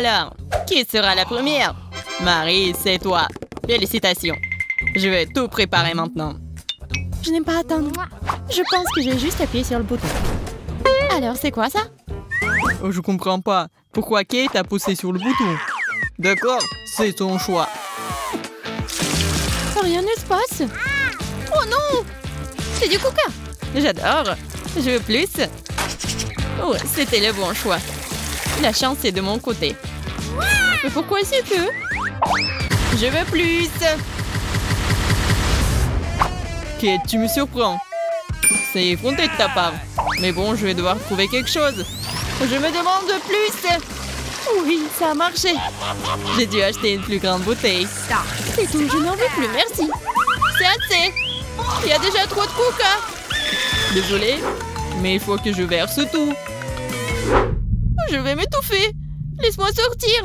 Alors, qui sera la première? Marie, c'est toi. Félicitations. Je vais tout préparer maintenant. Je n'aime pas attendre. Je pense que j'ai juste appuyé sur le bouton. Alors, c'est quoi ça? Oh, je comprends pas. Pourquoi Kate a poussé sur le bouton? D'accord, c'est ton choix. Rien ne se passe. Oh non! C'est du coca. J'adore. Je veux plus. Oh, c'était le bon choix. La chance est de mon côté. Mais pourquoi c'est que? Je veux plus. Kate, tu me surprends. C'est effronté de ta part. Mais bon, je vais devoir trouver quelque chose. Je me demande plus. Oui, ça a marché. J'ai dû acheter une plus grande bouteille. C'est tout, je n'en veux plus, merci. C'est assez. Il y a déjà trop de coca. Désolée, mais il faut que je verse tout. Je vais m'étouffer. Laisse-moi sortir.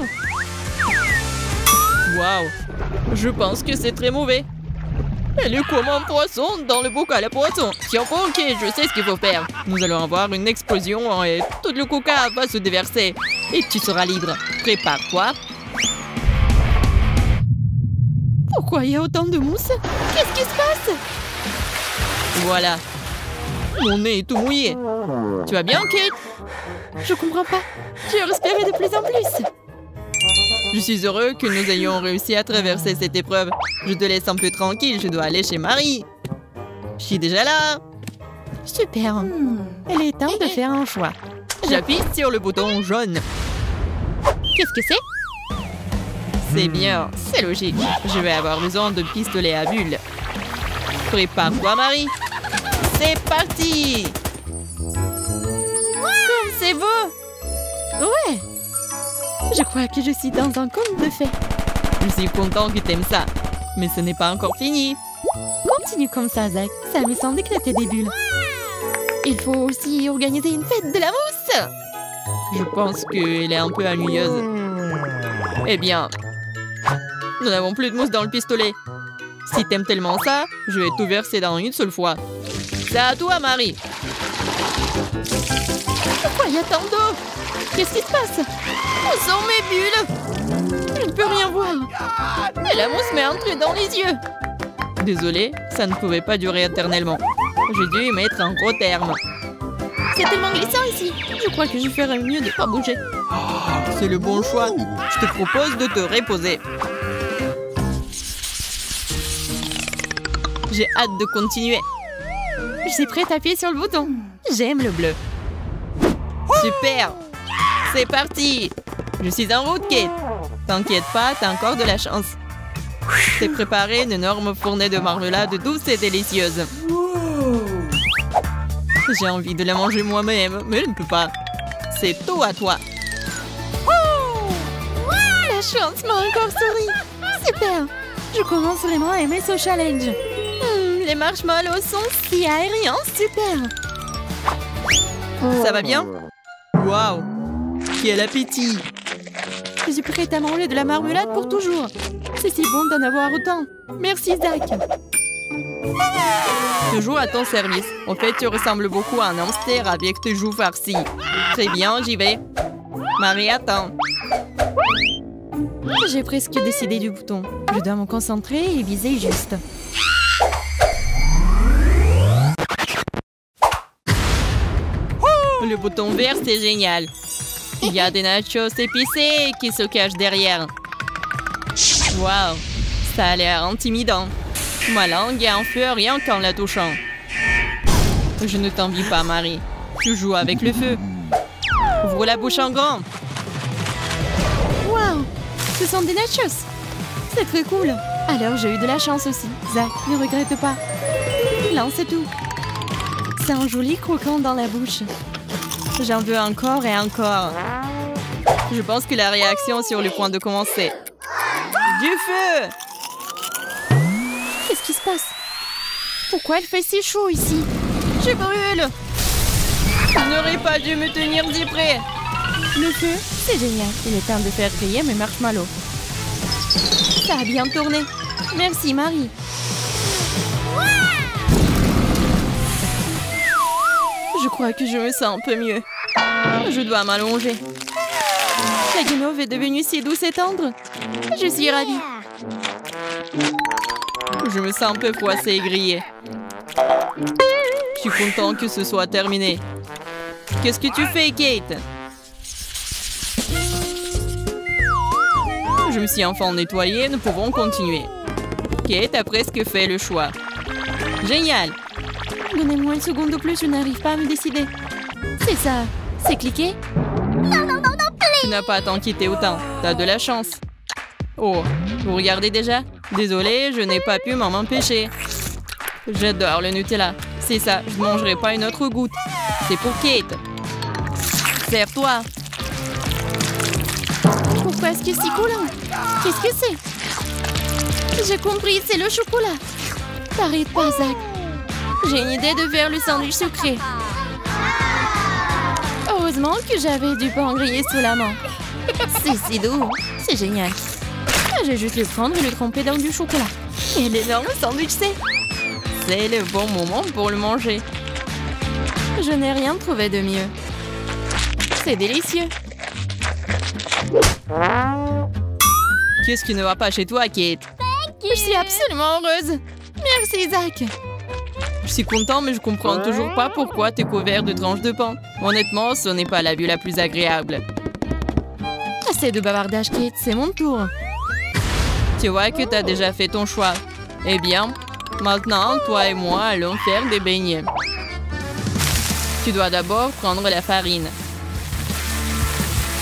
Waouh, je pense que c'est très mauvais. Elle est comme un poisson dans le bocal à poisson. Tiens, ok, je sais ce qu'il faut faire. Nous allons avoir une explosion et tout le coca va se déverser. Et tu seras libre. Prépare-toi. Pourquoi il y a autant de mousse? Qu'est-ce qui se passe? Voilà. Mon nez est tout mouillé. Tu vas bien, Kate? Je comprends pas. J'ai respiré de plus en plus. Je suis heureux que nous ayons réussi à traverser cette épreuve. Je te laisse un peu tranquille, je dois aller chez Marie. Je suis déjà là. Super. Il est temps de faire un choix. J'appuie sur le bouton jaune. Qu'est-ce que c'est? C'est bien, c'est logique. Je vais avoir besoin de pistolet à bulles. Prépare-toi, Marie. C'est parti. Comme c'est beau. Ouais. Je crois que je suis dans un conte de fées. Je suis content que t'aimes ça. Mais ce n'est pas encore fini. Continue comme ça, Zach. Ça me semble éclater des bulles. Il faut aussi organiser une fête de la mousse. Je pense qu'elle est un peu ennuyeuse. Eh bien, nous n'avons plus de mousse dans le pistolet. Si t'aimes tellement ça, je vais tout verser dans une seule fois. C'est à toi, Marie. Pourquoi il y a tant d'eau? Qu'est-ce qui se passe? Où sont mes bulles? Je ne peux rien voir. Et la mousse m'est entrée dans les yeux. Désolée, ça ne pouvait pas durer éternellement. J'ai dû y mettre un gros terme. C'est tellement glissant ici. Je crois que je ferais mieux de ne pas bouger. C'est le bon choix. Je te propose de te reposer. J'ai hâte de continuer. Je suis prête à appuyer sur le bouton. J'aime le bleu. Super. C'est parti. Je suis en route, Kate. T'inquiète pas, t'as encore de la chance. T'es préparé une énorme fournée de marmelade douce et délicieuse. J'ai envie de la manger moi-même, mais je ne peux pas. C'est tout à toi. La chance m'a encore souri. Super. Je commence vraiment à aimer ce challenge. Les marshmallows sont si aériens, super. Ça va bien? Waouh. Quel appétit! Je suis prête à manger de la marmelade pour toujours. C'est si bon d'en avoir autant. Merci, Zach. Toujours à ton service. En fait, tu ressembles beaucoup à un hamster avec tes joues farcies. Très bien, j'y vais. Marie, attends. J'ai presque décidé du bouton. Je dois me concentrer et viser juste. Le bouton vert, c'est génial. Il y a des nachos épicés qui se cachent derrière. Waouh, ça a l'air intimidant. Ma langue est en feu rien qu'en la touchant. Je ne t'envie pas, Marie. Tu joues avec le feu. Ouvre la bouche en grand. Waouh, ce sont des nachos. C'est très cool. Alors j'ai eu de la chance aussi. Zach, ne regrette pas. Lance tout. C'est un joli croquant dans la bouche. J'en veux encore et encore. Je pense que la réaction est sur le point de commencer. Du feu! Qu'est-ce qui se passe? Pourquoi il fait si chaud ici? Je brûle! Je n'aurais pas dû me tenir si près. Le feu, c'est génial. Il est temps de faire griller mes marshmallows. Ça a bien tourné. Merci, Marie. Je crois que je me sens un peu mieux. Je dois m'allonger. La guimauve est devenue si douce et tendre. Je suis ravie. Je me sens un peu froissée et grillée. Je suis content que ce soit terminé. Qu'est-ce que tu fais, Kate? Je me suis enfin nettoyée, nous pouvons continuer. Kate a presque fait le choix. Génial! Donnez-moi une seconde de plus, je n'arrive pas à me décider. C'est ça. C'est cliqué? Non, non, non, non, please. Tu n'as pas à t'inquiéter autant. T'as de la chance. Oh, vous regardez déjà? Désolée, je n'ai pas pu m'en empêcher. J'adore le Nutella. C'est ça, je ne mangerai pas une autre goutte. C'est pour Kate. Serre-toi. Pourquoi est-ce que c'est coulant? Qu'est-ce que c'est? J'ai compris, c'est le chocolat. T'arrêtes pas, Zach. J'ai une idée de faire le sandwich sucré. Heureusement que j'avais du pain grillé sous la main. C'est si doux. C'est génial. Je vais juste le prendre et le tremper dans du chocolat. Et l'énorme sandwich, c'est le bon moment pour le manger. Je n'ai rien trouvé de mieux. C'est délicieux. Qu'est-ce qui ne va pas chez toi, Kate? Je suis absolument heureuse. Merci, Zach. Je suis content, mais je comprends toujours pas pourquoi tu es couvert de tranches de pain. Honnêtement, ce n'est pas la vue la plus agréable. Assez de bavardage, Kate, c'est mon tour. Tu vois que tu as déjà fait ton choix. Eh bien, maintenant, toi et moi allons faire des beignets. Tu dois d'abord prendre la farine.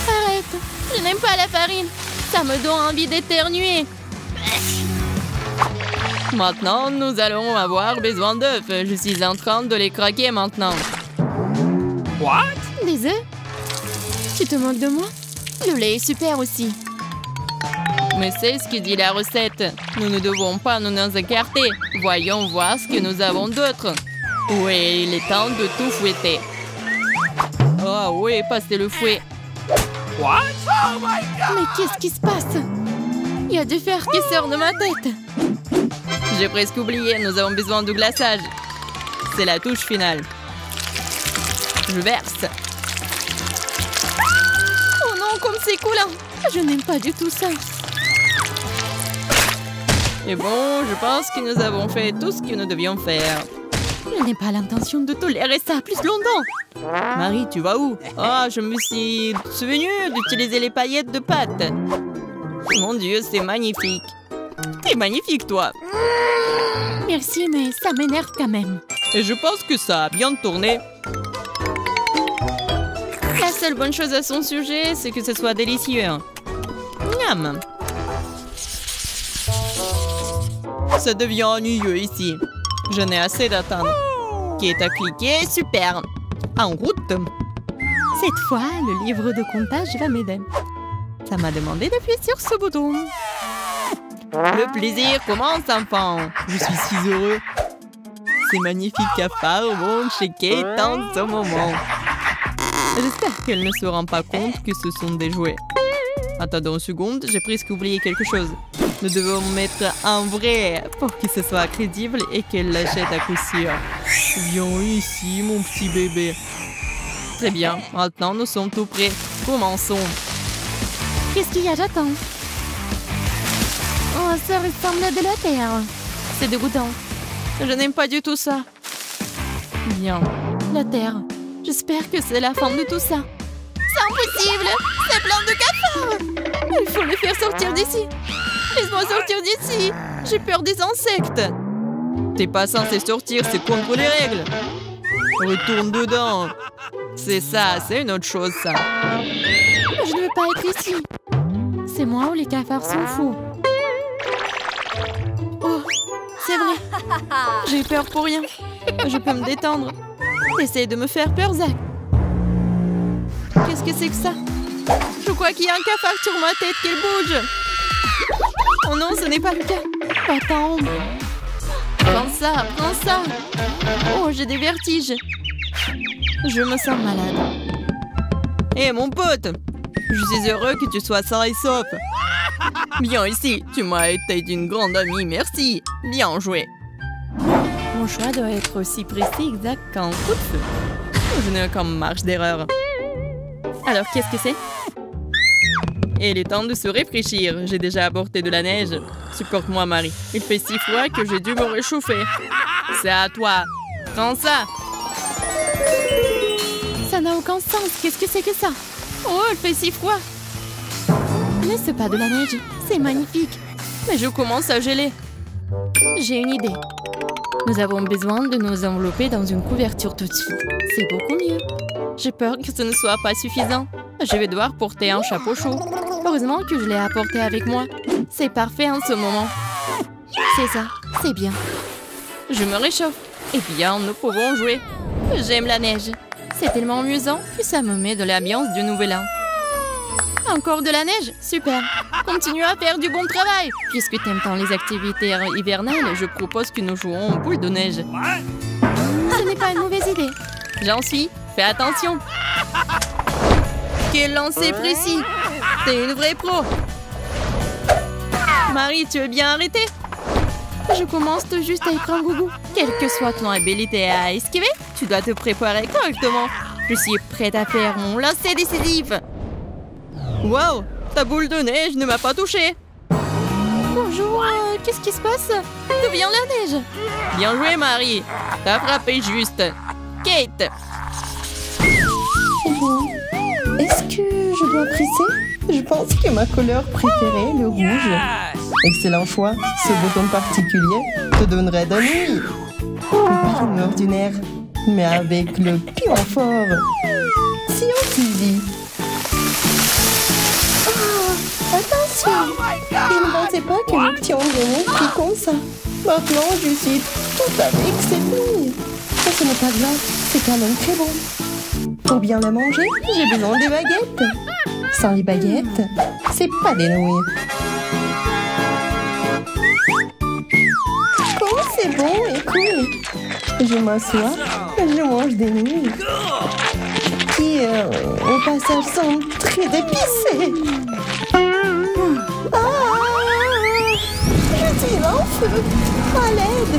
Arrête, je n'aime pas la farine. Ça me donne envie d'éternuer. Maintenant, nous allons avoir besoin d'œufs. Je suis en train de les craquer maintenant. What? Des œufs? Tu te moques de moi? Le lait est super aussi. Mais c'est ce que dit la recette. Nous ne devons pas nous écarter. Voyons voir ce que nous avons d'autre. Oui, il est temps de tout fouetter. Oh oui, passez le fouet. What? Oh my God! Mais qu'est-ce qui se passe? Il y a du fer qui sort de ma tête. J'ai presque oublié, nous avons besoin de glaçage. C'est la touche finale. Je verse. Oh non, comme c'est coulant. Je n'aime pas du tout ça. Et bon, je pense que nous avons fait tout ce que nous devions faire. Je n'ai pas l'intention de tolérer ça plus longtemps. Marie, tu vas où? Oh, je me suis souvenue d'utiliser les paillettes de pâte. Mon Dieu, c'est magnifique. T'es magnifique, toi. Merci, mais ça m'énerve quand même. Et je pense que ça a bien tourné. La seule bonne chose à son sujet, c'est que ce soit délicieux. Miam. Ça devient ennuyeux ici. Je n'ai assez d'attendre. Kate a cliqué, super. En route. Cette fois, le livre de comptage va m'aider. Ça m'a demandé d'appuyer sur ce bouton. Le plaisir commence, enfant. Je suis si heureux. Ces magnifiques cafards vont chez Kate en ce moment. J'espère qu'elle ne se rend pas compte que ce sont des jouets. Attendons une seconde, j'ai presque oublié quelque chose. Nous devons mettre un vrai pour que ce soit crédible et qu'elle l'achète à coup sûr. Viens ici, mon petit bébé. Très bien, maintenant nous sommes tout prêts. Commençons. Qu'est-ce qu'il y a? J'attends. Oh, ça ressemble à de la terre. C'est dégoûtant. Je n'aime pas du tout ça. Bien, la terre. J'espère que c'est la fin de tout ça. C'est impossible! C'est plein de cafards! Il faut les faire sortir d'ici. Laisse-moi sortir d'ici. J'ai peur des insectes. T'es pas censé sortir, c'est contre les règles. Retourne dedans. C'est ça, c'est une autre chose, ça. Je ne veux pas être ici. C'est moi ou les cafards sont fous. Oh, c'est vrai. J'ai peur pour rien. Je peux me détendre. Essaye de me faire peur, Zach. Qu'est-ce que c'est que ça? Je crois qu'il y a un cafard sur ma tête qui bouge. Oh non, ce n'est pas le cas. Attends. Prends ça, prends ça. Oh, j'ai des vertiges. Je me sens malade. Hé, mon pote. Je suis heureux que tu sois sain et sauf. Viens ici, tu m'as été d'une grande amie, merci. Bien joué. Mon choix doit être aussi précis exact qu'un coup de feu. Je n'ai aucune marge d'erreur. Alors, qu'est-ce que c'est? Et il est temps de se réfléchir. J'ai déjà apporté de la neige. Supporte-moi, Marie. Il fait si froid que j'ai dû me réchauffer. C'est à toi. Prends ça. Ça n'a aucun sens. Qu'est-ce que c'est que ça? Oh, il fait si froid. Mais c'est pas de la neige. C'est magnifique. Mais je commence à geler. J'ai une idée. Nous avons besoin de nous envelopper dans une couverture tout de suite. C'est beaucoup mieux. J'ai peur que ce ne soit pas suffisant. Je vais devoir porter un chapeau chaud. Heureusement que je l'ai apporté avec moi. C'est parfait en ce moment. C'est ça, c'est bien. Je me réchauffe. Eh bien, nous pouvons jouer. J'aime la neige. C'est tellement amusant que ça me met de l'ambiance du nouvel an. Encore de la neige? Super. Continue à faire du bon travail. Puisque t'aimes tant les activités hivernales, Je propose que nous jouons aux boules de neige. ce n'est pas une mauvaise idée. J'en suis. Fais attention. Quel lancer précis. T'es une vraie pro. Marie, tu es bien arrêtée? Je commence tout juste à y prendre goût. Quelle que soit ton habilité à esquiver, tu dois te préparer correctement. Je suis prête à faire mon lancer décisif. Wow, ta boule de neige ne m'a pas touchée. Bonjour, qu'est-ce qui se passe? D'où vient la neige? Bien joué, Marie. T'as frappé juste. Kate. Est-ce que je dois presser? Je pense que ma couleur préférée, le rouge. Excellent choix. Ce bouton particulier te donnerait de nuit. Pas une ordinaire, mais avec le pion fort. Si on Suzy. Oh, attention! Je ne pensais pas que le pion venait qui comme ça. Maintenant, je suis tout avec cette nouilles. Mais ce n'est pas grave, c'est quand même très bon. Pour bien la manger, j'ai besoin des baguettes. Sans les baguettes, c'est pas des nouilles. Oh, c'est bon et cool. Je m'assois, je mange des nouilles. Qui, au passage, sont très épicées. Ah, je suis en feu. À l'aide.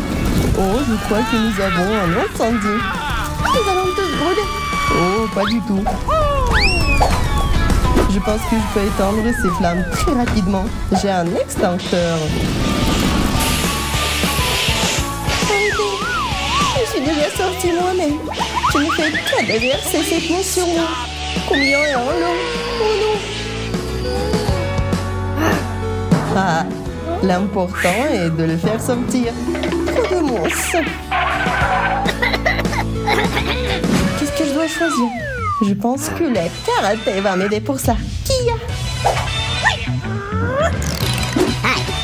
Oh, je crois que nous avons un incendie. Nous allons tous brûler. Oh, pas du tout. Je pense que je peux éteindre ces flammes très rapidement. J'ai un extincteur. Arrêtez. Je suis déjà sortie moi-même. Je ne fais pas déverser cette eau sur moi. Combien est en l'eau? Oh non. Ah, l'important est de le faire sortir. Trop de mousse. Qu'est-ce que je dois choisir? Je pense que le karaté va m'aider pour ça. Kia!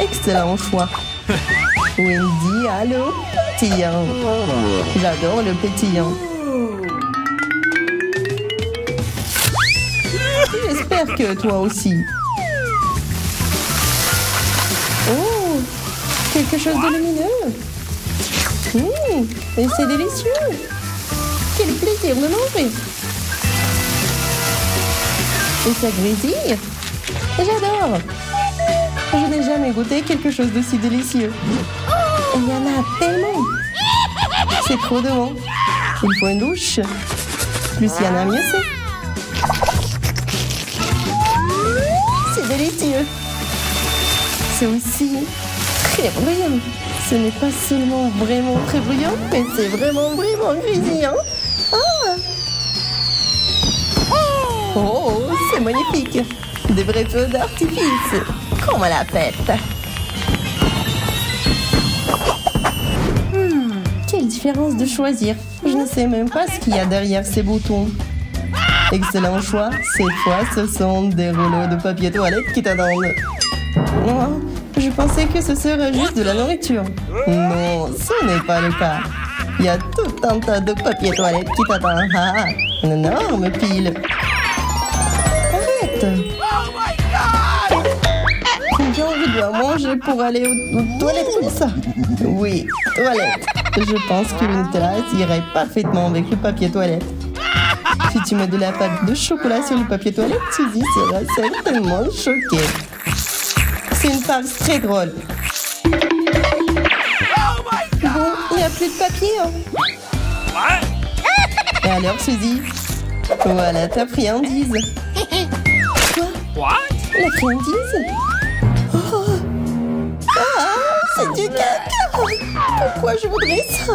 Excellent choix. Wendy, allô? Pétillant. J'adore le pétillant. J'espère que toi aussi. Oh! Quelque chose de lumineux. Et c'est délicieux. Quel plaisir de manger. Et ça grésille. J'adore. Je n'ai jamais goûté quelque chose d'aussi délicieux. Il y en a tellement. C'est trop de bon. Il faut une douche. Plus il y en a, mieux c'est. C'est délicieux. C'est aussi très brillant. Ce n'est pas seulement vraiment très brillant, mais c'est vraiment grésillant. Ah! Oh, c'est magnifique. Des vrais feux d'artifice. Comme à la fête. Quelle différence de choisir. Je ne sais même pas ce qu'il y a derrière ces boutons. Excellent choix. Cette fois, ce sont des rouleaux de papier toilette qui t'attendent. Oh, je pensais que ce serait juste de la nourriture. Non, ce n'est pas le cas. Il y a tout un tas de papier toilette qui t'attend. Ah, une énorme pile. Arrête. Combien je dois manger pour aller aux toilettes comme ça? Oui, toilette. Je pense que le Nutella irait parfaitement avec le papier toilette. Si tu mets de la pâte de chocolat sur le papier toilette, Suzy sera certainement choquée. C'est une farce très drôle. Bon, il n'y a plus de papier. Hein. Et alors, Suzy? Voilà ta friandise. Quoi? La friandise. Oh. Ah, c'est du caca. Pourquoi je voudrais ça?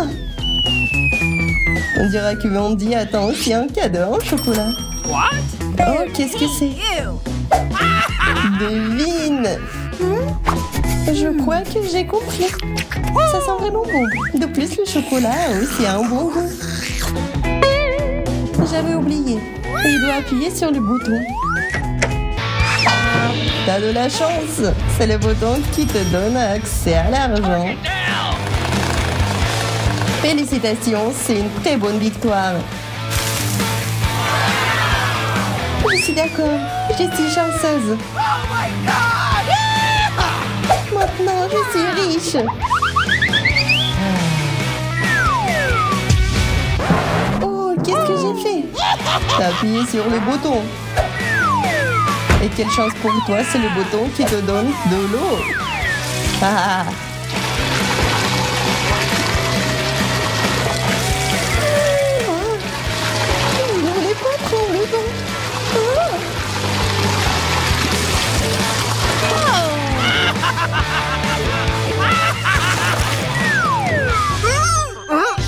On dirait que Mandy attend aussi un cadeau en chocolat. Oh, qu'est-ce que c'est? Devine. Je crois que j'ai compris. Ça sent vraiment bon. De plus, le chocolat a aussi un bon goût. J'avais oublié. Je dois appuyer sur le bouton. T'as de la chance. C'est le bouton qui te donne accès à l'argent. Félicitations, c'est une très bonne victoire. Je suis d'accord. Je suis chanceuse. Maintenant, je suis riche. Oh, qu'est-ce que j'ai fait? T'as appuyé sur le bouton. Et quelle chance pour toi, c'est le bouton qui te donne de l'eau. Ah. Ne voulez pas trop le vent.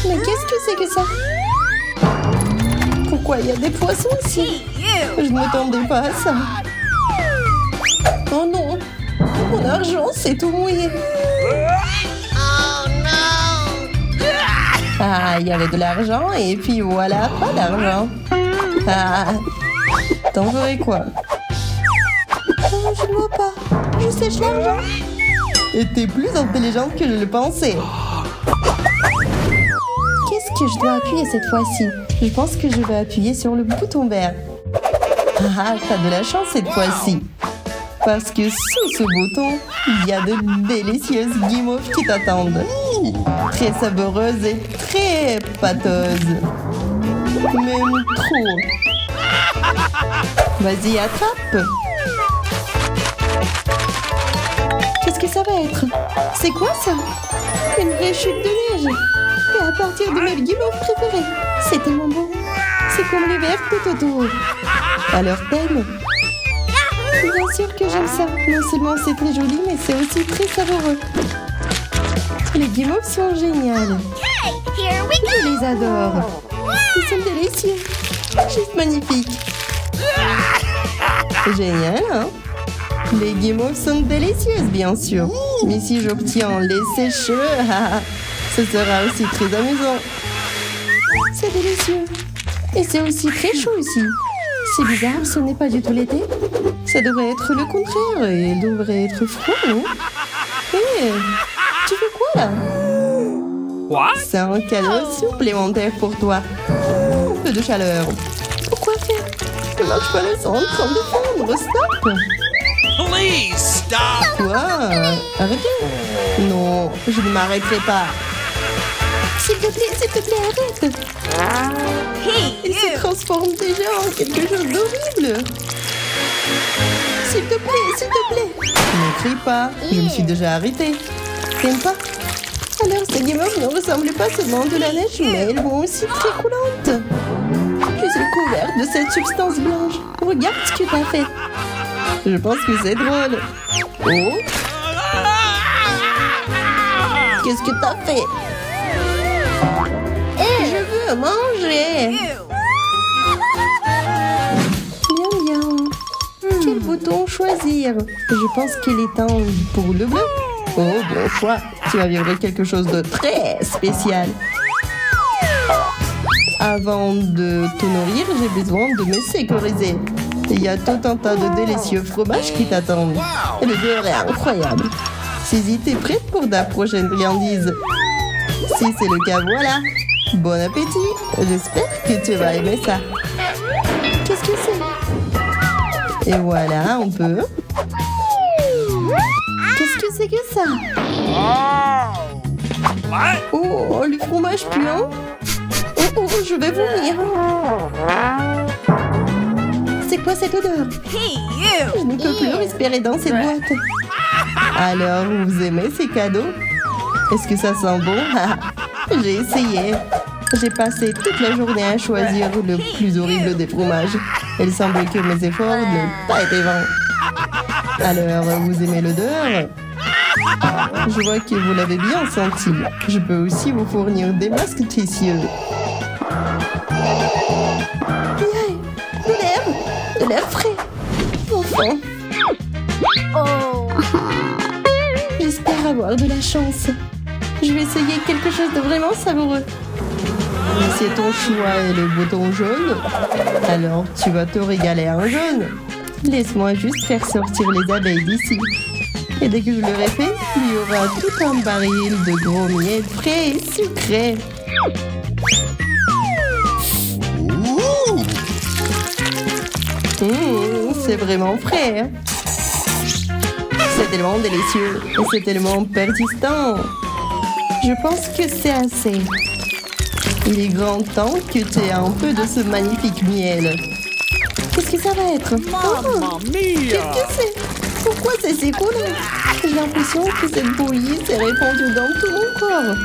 Mais qu'est-ce que c'est que ça? Pourquoi il y a des poissons ici? Je ne m'attendais pas à ça. Oh non! Mon argent s'est tout mouillé. Ah, il y avait de l'argent et puis voilà, pas d'argent. Ah, t'en ferais quoi? Oh, je ne vois pas. Je sèche l'argent. Et t'es plus intelligente que je le pensais. Qu'est-ce que je dois appuyer cette fois-ci? Je pense que je vais appuyer sur le bouton vert. Ah, t'as de la chance cette fois-ci. Parce que sous ce bouton, il y a de délicieuses guimauves qui t'attendent. Très savoreuses et très pâteuses. Même trop. Vas-y, attrape. Qu'est-ce que ça va être? C'est quoi ça? Une vraie chute de neige. Et à partir de mes guimauves préférées. C'est tellement beau. C'est comme le verre de Toto. Alors t'aimes? Bien sûr que j'aime ça. Non seulement c'est très joli, mais c'est aussi très savoureux. Les guimauves sont géniales. Je les adore. Ils sont délicieux. Juste magnifiques. Génial, hein? Les guimauves sont délicieuses, bien sûr. Mais si j'obtiens les sécheux, ce sera aussi très amusant. C'est délicieux. Et c'est aussi très chaud ici. C'est bizarre, ce n'est pas du tout l'été. Ça devrait être le contraire. Et il devrait être froid, non? Hé, tu fais quoi là? C'est un cadeau supplémentaire pour toi. Un peu de chaleur. Pourquoi faire? Je ne marche pas le sang en train de fondre. Stop! Please stop! Quoi? Arrêtez! Non, je ne m'arrêterai pas. S'il te plaît, arrête! Il se transforme déjà en quelque chose d'horrible. S'il te plaît. Ne crie pas, je me suis déjà arrêtée. T'aimes pas? Alors ces guimauves ne ressemblent pas seulement de la neige, mais elles vont aussi très coulantes. Je suis couverte de cette substance blanche. Regarde ce que t'as fait. Je pense que c'est drôle. Oh! Qu'est-ce que t'as fait? Je veux manger. Miam. Quel bouton choisir? Je pense qu'il est temps pour le bleu. Oh, bon choix. Tu vas vivre quelque chose de très spécial. Avant de te nourrir, j'ai besoin de me sécuriser. Il y a tout un tas de délicieux fromages qui t'attendent. Et le beurre est incroyable. Saisis, t'es prête pour ta prochaine friandise? Si c'est le cas, voilà. Bon appétit. J'espère que tu vas aimer ça. Qu'est-ce que c'est? Et voilà, on peut. Qu'est-ce que c'est que ça? Oh, le fromage puant. Oh, je vais vomir. C'est quoi cette odeur? Je ne peux plus respirer dans cette boîte. Alors, vous aimez ces cadeaux? Est-ce que ça sent bon? J'ai essayé. J'ai passé toute la journée à choisir le plus horrible des fromages. Il semble que mes efforts n'ont pas été vains. Alors, vous aimez l'odeur? Je vois que vous l'avez bien senti. Je peux aussi vous fournir des masques précieux. Yay! De l'air frais. Enfin. J'espère avoir de la chance. Je vais essayer quelque chose de vraiment savoureux. Si ton choix est le bouton jaune, alors tu vas te régaler en jaune. Laisse-moi juste faire sortir les abeilles d'ici. Et dès que je l'aurai fait, il y aura tout un baril de gros miel frais et sucré. C'est vraiment frais. Hein? C'est tellement délicieux et c'est tellement persistant. Je pense que c'est assez. Il est grand temps que tu aies un peu de ce magnifique miel. Qu'est-ce que ça va être? Mamma mia! Qu'est-ce que c'est? Pourquoi c'est si collant? J'ai l'impression que cette bouillie s'est répandue dans tout mon corps.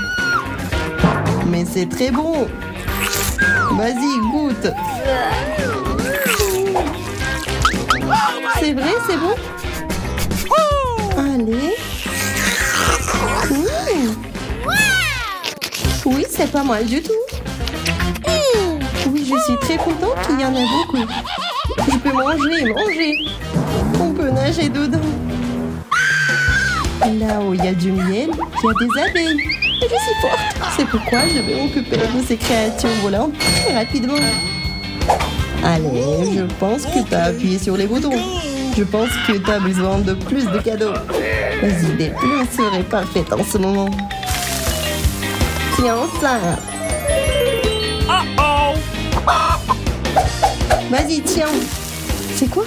Mais c'est très bon. Vas-y, goûte. C'est vrai, c'est bon? Allez. Oui, c'est pas mal du tout. Oui, je suis très contente qu'il y en a beaucoup. Je peux manger. On peut nager dedans. Là où il y a du miel, il y a des abeilles. Et je suis forte. C'est pourquoi je vais m'occuper de ces créatures volantes très rapidement. Allez, je pense que tu as appuyé sur les boutons. Je pense que tu as besoin de plus de cadeaux. Vas-y, des plumes seraient parfaites en ce moment. Tiens ça. Uh-oh! Vas-y, tiens. C'est quoi?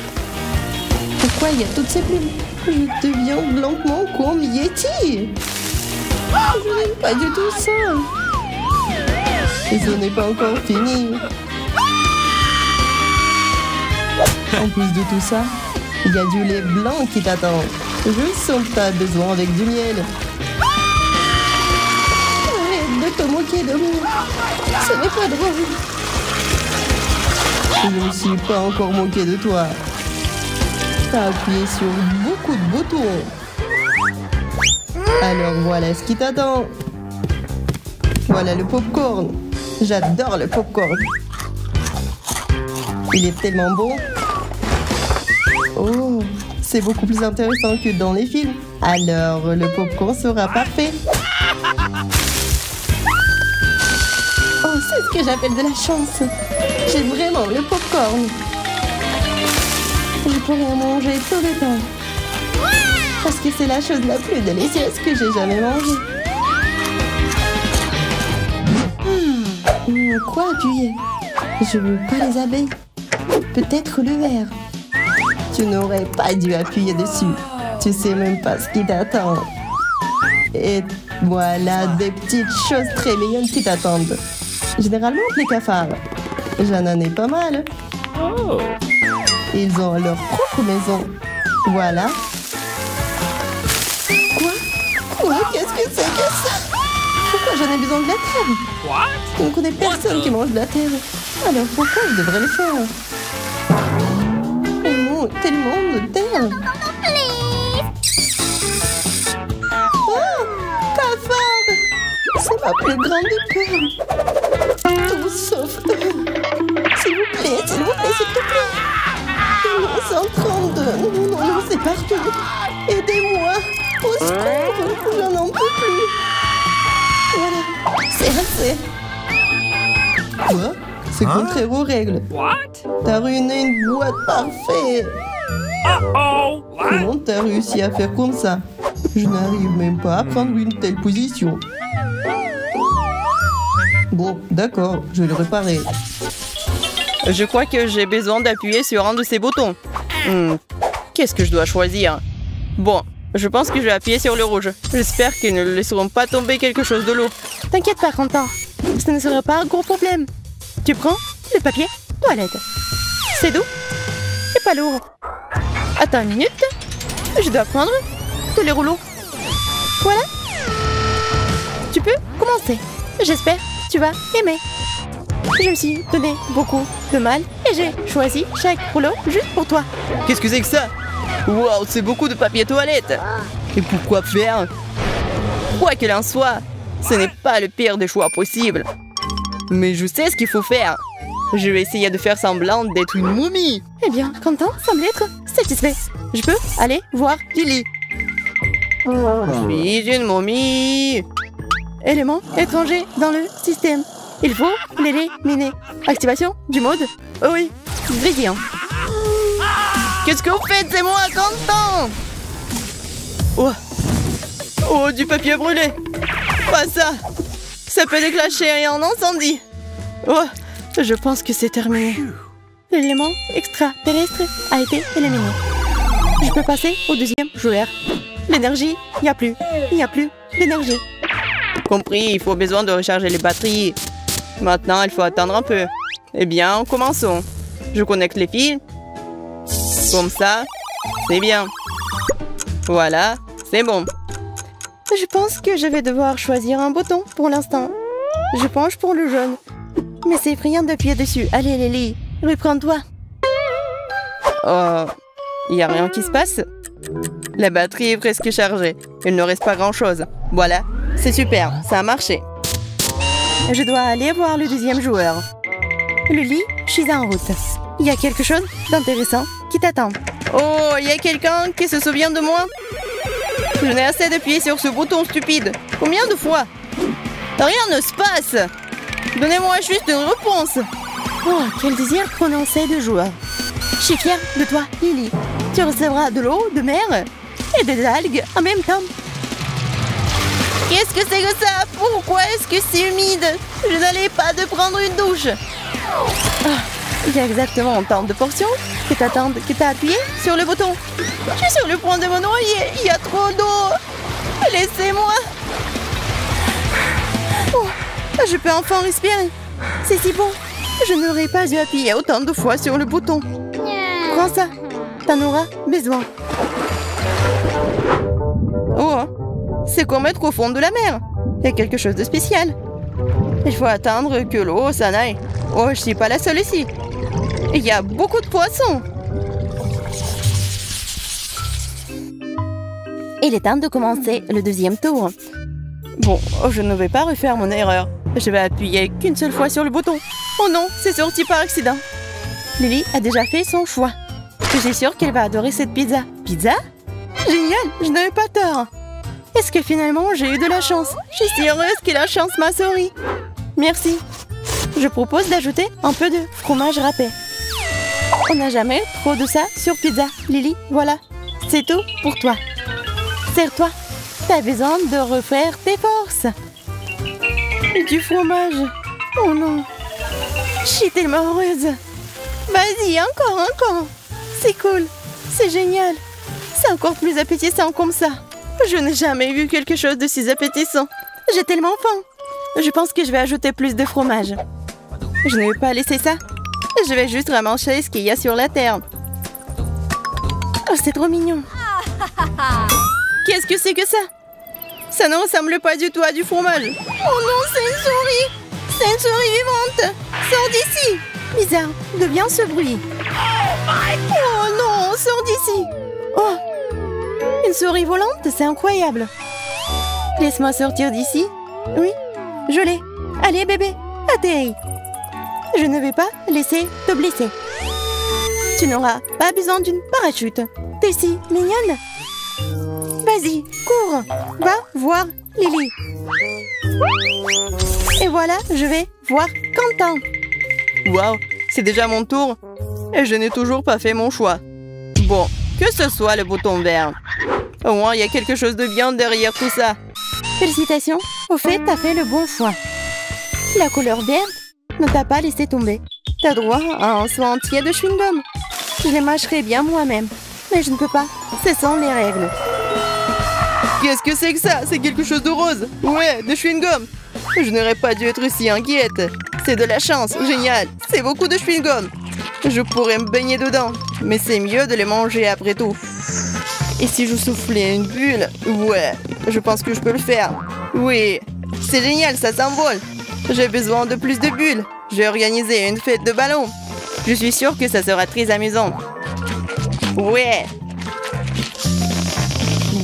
Pourquoi il y a toutes ces plumes? Je deviens lentement comme Yeti. Je n'aime pas du tout ça. Et ce n'est pas encore fini. En plus de tout ça, il y a du lait blanc qui t'attend. Je sens que tu as besoin avec du miel. Arrête de te moquer de moi. Ce n'est pas drôle. Je ne me suis pas encore moqué de toi. Tu as appuyé sur beaucoup de boutons. Alors voilà ce qui t'attend. Voilà le popcorn. J'adore le popcorn. Il est tellement bon. Oh, c'est beaucoup plus intéressant que dans les films. Alors, le popcorn sera parfait. Oh, c'est ce que j'appelle de la chance. J'ai vraiment le popcorn. Je pourrais en manger tout le temps. Parce que c'est la chose la plus délicieuse que j'ai jamais mangée. Quoi appuyer? Je veux pas les abeilles. Peut-être le verre. Tu n'aurais pas dû appuyer dessus. Tu sais même pas ce qui t'attend. Et voilà des petites choses très mignonnes qui t'attendent. Généralement, les cafards. J'en ai pas mal. Ils ont leur propre maison. Voilà. Quoi? Qu'est-ce que c'est que ça? Pourquoi j'en ai besoin de la terre? What? Je ne connais personne qui mange de la terre. Alors pourquoi je devrais le faire? Oh non, tellement de terre. Oh, cafard! C'est ma plus grande peur. Tout sauf s'il vous plaît, s'il te plaît. Non, c'est en train de... Non, c'est partout. Aidez-moi. Au secours, j'en en peux plus. Voilà, c'est assez. Quoi? C'est contraire aux règles. What? T'as ruiné une boîte parfaite. Uh-oh! What? Comment t'as réussi à faire comme ça? Je n'arrive même pas à prendre une telle position. Bon, d'accord, je vais le réparer. Je crois que j'ai besoin d'appuyer sur un de ces boutons. Qu'est-ce que je dois choisir? Bon, je pense que je vais appuyer sur le rouge. J'espère qu'ils ne laisseront pas tomber quelque chose de l'eau. T'inquiète pas, Quentin. Ce ne sera pas un gros problème. Tu prends le papier toilette. C'est doux et pas lourd. Attends une minute. Je dois prendre tous les rouleaux. Voilà. Tu peux commencer. J'espère que tu vas aimer. Je me suis donné beaucoup de mal et j'ai choisi chaque rouleau juste pour toi. Qu'est-ce que c'est que ça? Wow, c'est beaucoup de papier toilette. Et pourquoi faire? Quoi qu'il en soit, ce n'est pas le pire des choix possibles. Mais je sais ce qu'il faut faire. Je vais essayer de faire semblant d'être une momie. Eh bien, Quentin semble être satisfait. Je peux aller voir Lily. Je suis une momie. Élément étranger dans le système. Il faut l'éliminer. Activation du mode. Oh oui, brillant. Qu'est-ce que vous faites? C'est moi, Quentin. Oh. Oh, du papier brûlé. Pas ça. Ça peut déclencher un incendie. Oh, je pense que c'est terminé. L'élément extraterrestre a été éliminé. Je peux passer au deuxième joueur. L'énergie, il n'y a plus. Il n'y a plus d'énergie. Compris, il faut besoin de recharger les batteries. Maintenant, il faut attendre un peu. Eh bien, commençons. Je connecte les fils. Comme ça, c'est bien. Voilà, c'est bon. Je pense que je vais devoir choisir un bouton pour l'instant. Je penche pour le jaune. Mais c'est effrayant d'appuyer dessus. Allez, Lily, reprends-toi. Oh, il n'y a rien qui se passe. La batterie est presque chargée. Il ne reste pas grand-chose. Voilà, c'est super, ça a marché. Je dois aller voir le deuxième joueur. Lily, je suis en route. Il y a quelque chose d'intéressant qui t'attend. Oh, il y a quelqu'un qui se souvient de moi? Je n'ai assez d'appuyer sur ce bouton stupide. Combien de fois? Rien ne se passe. Donnez-moi juste une réponse. Oh, quel désir prononcé de joueur. Je suis fière de toi, Lily. Tu recevras de l'eau de mer et des algues en même temps. Qu'est-ce que c'est que ça? Pourquoi est-ce que c'est humide? Je n'allais pas de prendre une douche. Ah, il y a exactement autant de portions que t'as appuyé sur le bouton. Je suis sur le point de me noyer. Il y a trop d'eau. Laissez-moi. Oh, je peux enfin respirer. C'est si bon. Je n'aurais pas dû appuyer autant de fois sur le bouton. Prends ça. T'en auras besoin. Oh, c'est comme être au fond de la mer. Il y a quelque chose de spécial. Il faut attendre que l'eau s'en aille. Oh, je suis pas la seule ici. Il y a beaucoup de poissons. Il est temps de commencer le deuxième tour. Bon, je ne vais pas refaire mon erreur. Je vais appuyer qu'une seule fois sur le bouton. Oh non, c'est sorti par accident. Lily a déjà fait son choix. Je suis sûre qu'elle va adorer cette pizza. Pizza? Génial, je n'avais pas tort. Est-ce que finalement j'ai eu de la chance? Je suis si heureuse que la chance m'a souri. Merci. Je propose d'ajouter un peu de fromage râpé. On n'a jamais trop de ça sur pizza. Lily, voilà. C'est tout pour toi. Serre-toi. T'as besoin de refaire tes forces. Du fromage. Oh non. Je suis tellement heureuse. Vas-y, encore. C'est cool. C'est génial. C'est encore plus appétissant comme ça. Je n'ai jamais vu quelque chose de si appétissant. J'ai tellement faim. Je pense que je vais ajouter plus de fromage. Je ne vais pas laisser ça. Je vais juste ramasser ce qu'il y a sur la terre. Oh, c'est trop mignon. Qu'est-ce que c'est que ça? Ça ne ressemble pas du tout à du fromage. Oh non, c'est une souris. C'est une souris vivante. Sors d'ici. Bizarre, d'où vient ce bruit? Oh non, sors d'ici. Oh, une souris volante, c'est incroyable. Laisse-moi sortir d'ici. Oui, je l'ai. Allez, bébé, atterris. Je ne vais pas laisser te blesser. Tu n'auras pas besoin d'une parachute. T'es si mignonne. Vas-y, cours. Va voir Lily. Et voilà, je vais voir Quentin. Waouh, c'est déjà mon tour. Et je n'ai toujours pas fait mon choix. Bon, que ce soit le bouton vert. Au moins, il y a quelque chose de bien derrière tout ça. Félicitations. Au fait, t'as fait le bon choix. La couleur verte ne t'a pas laissé tomber. T'as droit à un soin entier de chewing-gum. Je les mâcherai bien moi-même. Mais je ne peux pas. Ce sont les règles. Qu'est-ce que c'est que ça? C'est quelque chose de rose. Ouais, de chewing-gum. Je n'aurais pas dû être si inquiète. C'est de la chance. Génial. C'est beaucoup de chewing-gum. Je pourrais me baigner dedans. Mais c'est mieux de les manger après tout. Et si je soufflais une bulle? Ouais, je pense que je peux le faire. Oui, c'est génial, ça s'envole. J'ai besoin de plus de bulles. J'ai organisé une fête de ballons. Je suis sûre que ça sera très amusant. Ouais.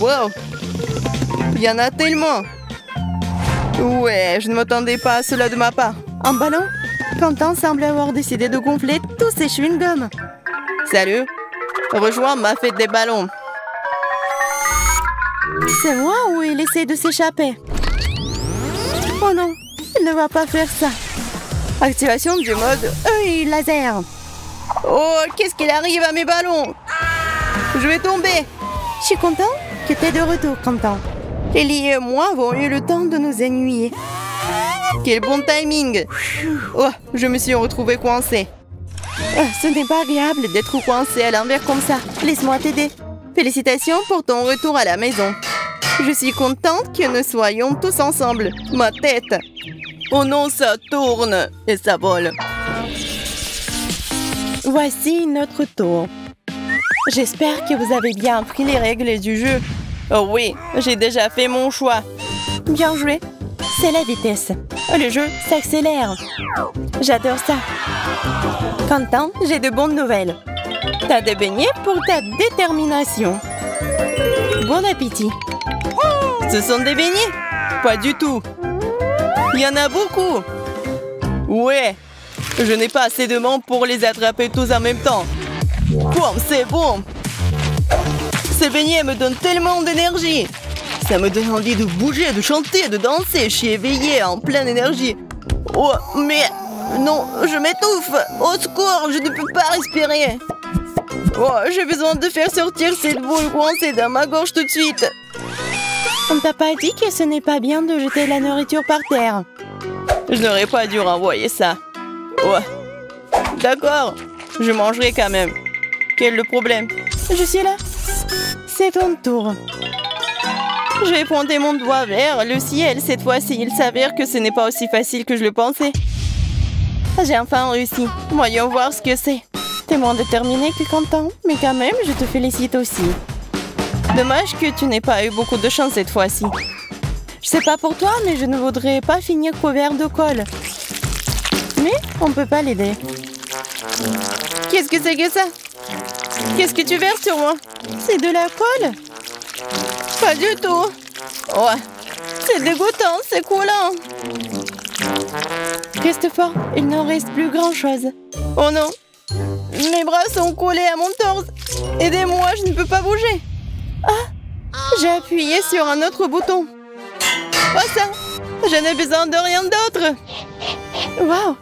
Wow! Il y en a tellement! Ouais, je ne m'attendais pas à cela de ma part. Un ballon? Quentin semble avoir décidé de gonfler tous ses chewing-gums. Salut! Rejoins ma fête des ballons. C'est moi ou il essaie de s'échapper? Oh non, il ne va pas faire ça. Activation du mode œil laser. Oh, qu'est-ce qu'il arrive à mes ballons? Je vais tomber. Je suis content que tu es de retour, Quentin. Lily et moi avons eu le temps de nous ennuyer. Quel bon timing. Oh, je me suis retrouvée coincée. Ce n'est pas agréable d'être coincée à l'envers comme ça. Laisse-moi t'aider. Félicitations pour ton retour à la maison. Je suis contente que nous soyons tous ensemble. Ma tête. Oh non, ça tourne et ça vole. Voici notre tour. J'espère que vous avez bien appris les règles du jeu. Oh oui, j'ai déjà fait mon choix. Bien joué. C'est la vitesse. Le jeu s'accélère. J'adore ça. Quentin, j'ai de bonnes nouvelles. T'as des beignets pour ta détermination. Bon appétit. Ce sont des beignets? Pas du tout. Il y en a beaucoup. Ouais. Je n'ai pas assez de membres pour les attraper tous en même temps. Boum, c'est bon. Ces beignets me donnent tellement d'énergie. Ça me donne envie de bouger, de chanter, de danser. Je suis éveillée, en pleine énergie. Oh, mais... Non, je m'étouffe. Au secours, je ne peux pas respirer. Oh, j'ai besoin de faire sortir cette boule coincée dans ma gorge tout de suite. On t'a pas dit que ce n'est pas bien de jeter la nourriture par terre? Je n'aurais pas dû renvoyer ça. Ouais. D'accord, je mangerai quand même. Quel est le problème? Je suis là. C'est ton tour. Je vais pointer mon doigt vers le ciel cette fois-ci. Il s'avère que ce n'est pas aussi facile que je le pensais. J'ai enfin réussi. Voyons voir ce que c'est. T'es moins déterminé que Quentin, mais quand même, je te félicite aussi. Dommage que tu n'aies pas eu beaucoup de chance cette fois-ci. Je sais pas pour toi, mais je ne voudrais pas finir couvert de colle. Mais on peut pas l'aider. Qu'est-ce que c'est que ça? Qu'est-ce que tu verses sur moi? C'est de la colle? Pas du tout. Ouais. C'est dégoûtant, c'est coulant. Christopher, il n'en reste plus grand-chose. Oh non. Mes bras sont collés à mon torse. Aidez-moi, je ne peux pas bouger. Ah, j'ai appuyé sur un autre bouton. Oh ça, je n'ai besoin de rien d'autre. Waouh,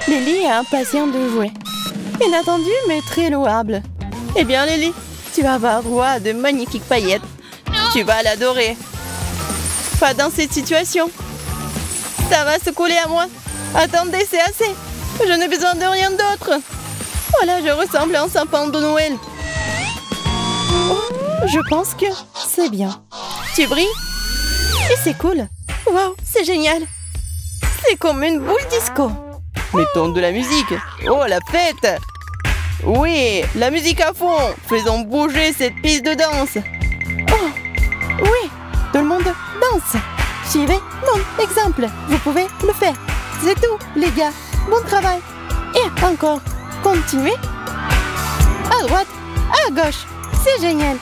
Lily est impatiente de jouer. Inattendu, mais très louable. Eh bien, Lily, tu vas avoir droit à de magnifiques paillettes. Tu vas l'adorer. Pas dans cette situation. Ça va se coller à moi. Attendez, c'est assez. Je n'ai besoin de rien d'autre. Oh là, je ressemble à un sapin de Noël. Oh, je pense que c'est bien. Tu brilles? Et c'est cool. Waouh, c'est génial. C'est comme une boule disco. Mettons de la musique. Oh, la fête. Oui, la musique à fond. Faisons bouger cette piste de danse. Oh, oui, tout le monde danse. Suivez mon exemple. Vous pouvez le faire. C'est tout, les gars. Bon travail. Et encore, continuez. À droite, à gauche. C'est génial.